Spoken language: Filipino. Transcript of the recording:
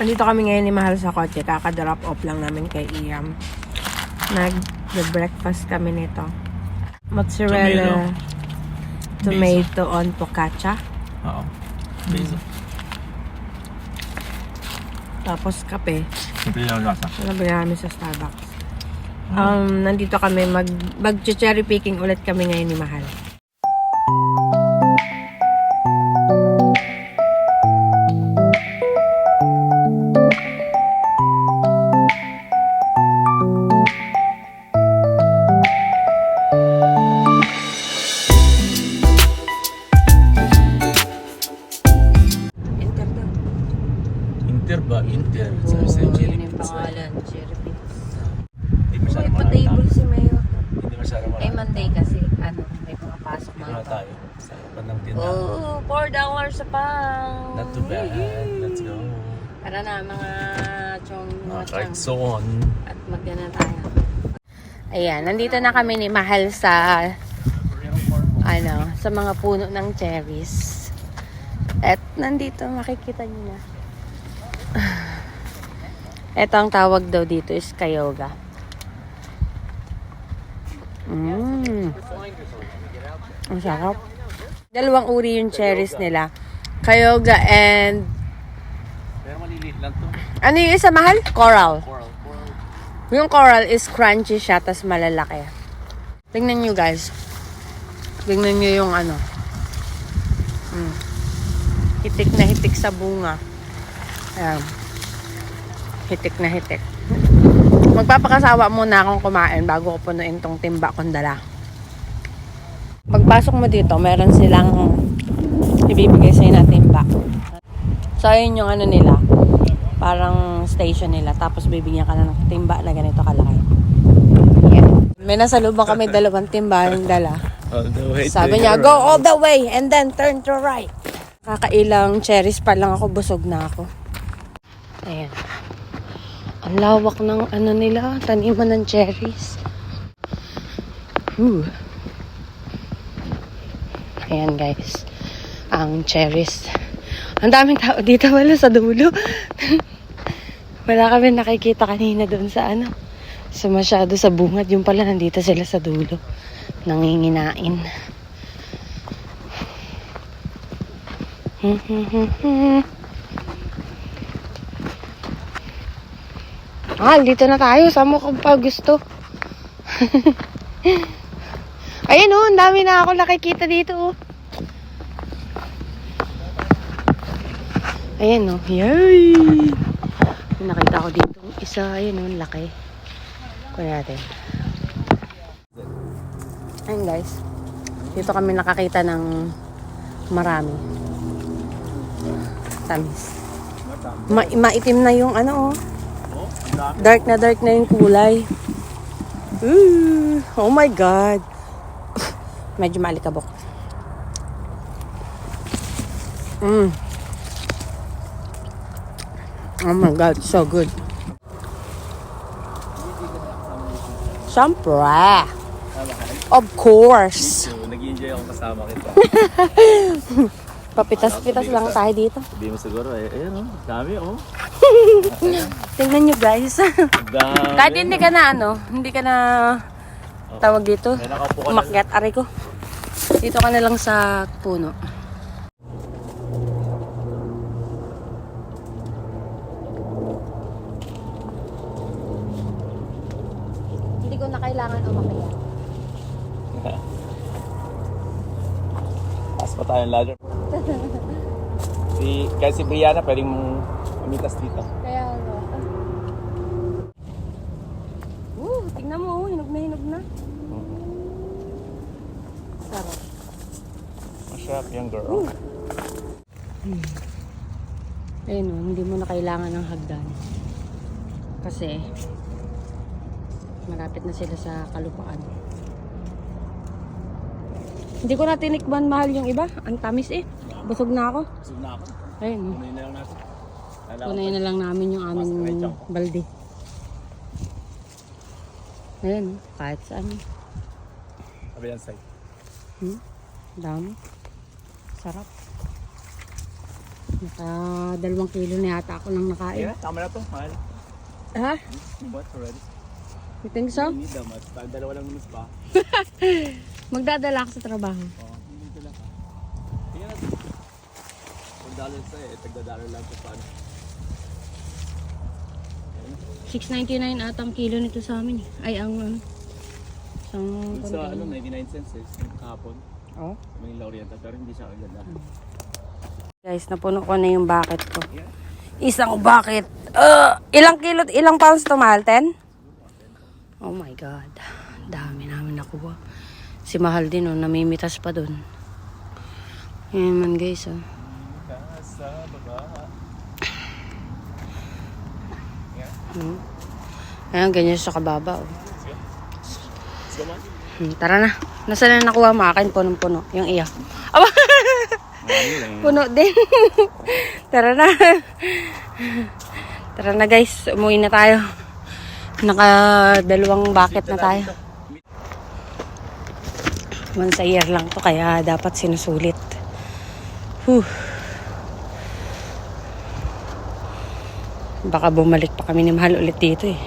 Andito kami ngayon ni Mahal sa kotse. Kaka-drop off lang namin kay Iam. Nag-breakfast kami nito. Mozzarella, tomato on focaccia. Oo. Basil. Tapos kape. Simple lang lasa. Nalabili namin sa Starbucks. Nandito kami, mag-cherry picking ulit kami ngayon ni Mahal. Inter ba? Inter. Sabi sa'yo, cherry pizza. Cherry pizza. Hindi masyado May marami pa-table tao. si Mayo. Hindi masyado marami. Eh, Monday kasi, may mga pasok Dito mga na tayo. Sa ipan ng tindahan. Oh, $4 sa pound. Not too bad. Let's go. Tara na, mga chong. Mga karikson. At magana tayo. Ayan, nandito na kami ni Mahal sa sa mga puno ng cherries. At nandito, makikita niyo na. Ito ang tawag daw dito is kayoga. Ang sarap. Dalawang uri yung cherries nila. Kayoga and... Pero maliliit lang to. Ano yung isa, Mahal? Coral. Coral. Yung coral is crunchy siya, tas malalaki. Tingnan nyo guys. Tingnan nyo yung ano. Hitik na hitik sa bunga. Ayan. Hitik na hitik. Magpapakasawa muna akong kumain bago ko punuin tong timba kong dala. Pagpasok mo dito, meron silang ibibigay sa'yo na timba. So, ayun yung ano nila. Parang station nila. Tapos bibigyan ka na ng timba na ganito kalaki. Yeah. May nasalubong kami 2 timba yung dala. All the way. Sabi niya, go all the way and then turn to right. Kakailang cherries pa lang ako, busog na ako. Ayan. Ang lawak ng ano nila, taniman ng cherries. Ayan guys, ang cherries. Ang daming tao dito, wala sa dulo. Wala kami nakikita kanina doon sa sa masyado sa bungad. Yung pala nandito sila sa dulo. Nanginginain. Dito na tayo. Saan mo kung pa gusto? Ayun ang dami na ako nakikita dito. Ayan yay! Nakita ko dito isa, ayun laki. Kunin natin. Ayun guys. Dito kami nakakita ng marami. Tamis. Maitim na yung dark na yung kulay. Oh my God. Medyo maalikabok. Oh my God, so good. Siyempre. Of course. Nag-enjoy ako kasama kita. Papitas-pitas lang tayo dito. Sabi mo siguro, ayun dami Tingnan nyo guys. Dami. Kahit hindi ka na hindi ka na tawag dito. Umakyat, aray ko. Dito ka na lang sa puno. Hindi ko na kailangan umakyat. Taas pa tayong ladder. Kahit si Brianna pwedeng umitas dito. Kaya tingnan mo, hinog na. Sarap. Masarap yung girl. Ayun hindi mo na kailangan ng hagdan. Kasi malapit na sila sa kalupaan. Hindi ko na tinikman, Mahal, yung iba. Ang tamis Busog na ako. Busog na ako. Ayun Kunain na lang natin. Kunain na lang namin yung aming balde. Ayun kahit saan. Kabilang side. Dami. Sarap. Naka 2 kilo na yata ako nang nakain. Yeah, tama na to. Mahal. Ha? What already? You think so? Hindi daw, mas. Dalawa lang minus pa. Magdadala ako sa trabaho. Oo, hindi sila ka. Tingnan natin. $1 sa tagdadala lang sa pan. 6.99 ata ang kilo nito sa amin. Ay, ang isang Dun sa 99 cents yung kahapon. Oh. Sa Manila Oriental, pero hindi siya agad na. Guys, napuno ko na yung bucket ko. Isang bucket. Ilang kilo, ilang pounds to, Mahal? 10? Oh my God. Dami namin nakuha. Si Mahal din, namimitas pa dun. Yan man, guys, Sa baba. Ayan, ganyan sa kababa, Let's go, man. Tara na. Nasaan na nakuha mo? Akin, punong-puno. Yung iya. Aba! Puno din. Tara na. Tara na, guys. Umuwi na tayo. Naka 2 bucket na tayo. Once a year lang to, kaya dapat sinusulit. Whew. Baka bumalik pa kami ni Mahal ulit dito eh.